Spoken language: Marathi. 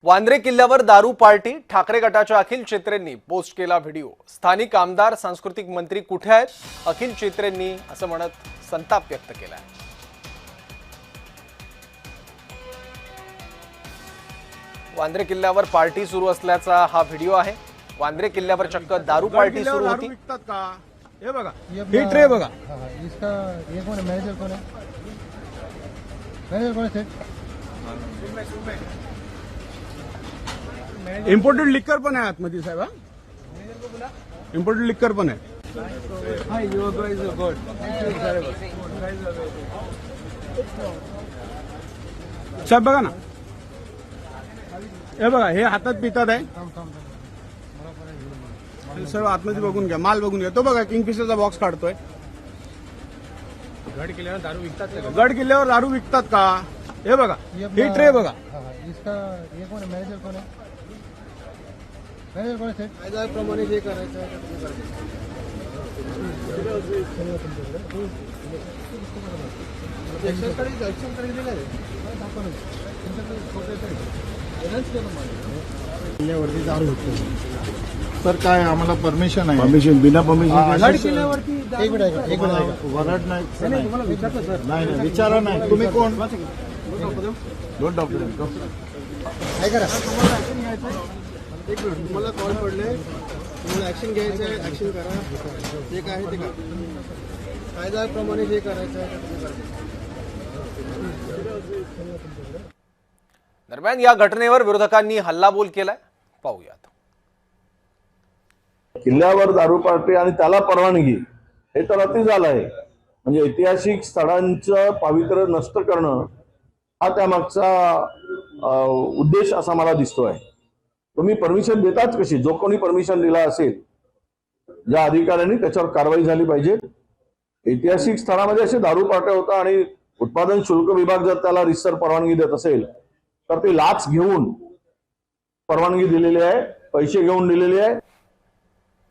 वांद्रे किल्ल्यावर दारू पार्टी, ठाकरे गटाच्या अखिल चेत्रेंनी पोस्ट केला व्हिडिओ। स्थानिक आमदार सांस्कृतिक मंत्री कुठे आहेत, अखिल चेत्रेंनी असं म्हणत संताप व्यक्त केला। वांद्रे किल्ल्यावर पार्टी सुरू असल्याचा हा व्हिडिओ आहे। वांद्रे किल्ल्यावर चक्क दारू पार्टी सुरू होती। हे बघा, ही ट्रे बघा। इसका ये कौन है, मैनेजर कौन है? मैनेजर कौन है? इम्पोर्टेड लिक्कर पण आहे आतमध्ये साहेब। इम्पोर्टेड लिक्कर पण आहे। साहेब बघा ना, हे बघा, हे हातात पितात आहे। सर्व आतमध्ये बघून घ्या, माल बघून घ्या। तो बघा किंगफिशरचा बॉक्स काढतोय। गड किल्ल्यावर दारू विकतात का? गड किल्ल्यावर दारू विकतात का? हे बघा, ही ट्रे बघा। इसका ये कौन है, मैनेजर कौन है? मैनेजर कौन है? कायद्याप्रमाणे जे करायचं आहे किल्ल्यावरती दारू विकतो सर, काय आम्हाला परमिशन आहे? परमिशन बिना परमिशन गड किल्ल्यावरती एक मिनिट वरड नाही तुम्हाला विचारतो सर। नाही विचारा नाही। तुम्ही कोण? दोन डॉक्टर काय करा, एक मिनिट, तुम्हाला कॉल पडले, तुम्हाला ऍक्शन घ्यायचं आहे, ऍक्शन करा। जे काय आहे ते करा, कायद्याप्रमाणे जे करायचं आहे ते करा। दरम्यान या घटनेवर विरोधकांनी हल्लाबोल केलाय, पाहूयात। किल्ल्यावर दारू पार्टी आणि त्याला परवानगी, हे तर अति झालं आहे। म्हणजे ऐतिहासिक स्थळांचं पावित्र्य नष्ट करणं हा त्यामागचा उद्देश असा मला दिसतोय। तुम्ही परमिशन देताच कशी? जो कोणी परमिशन दिला असेल, ज्या अधिकाऱ्यांनी, त्याच्यावर कारवाई झाली पाहिजे। ऐतिहासिक स्थळामध्ये असे दारू पार्ट्या होता आणि उत्पादन शुल्क विभाग जर त्याला रितसर परवानगी देत असेल तर ती लाच घेऊन परवानगी दिलेली आहे, पैसे घेऊन दिलेली आहे।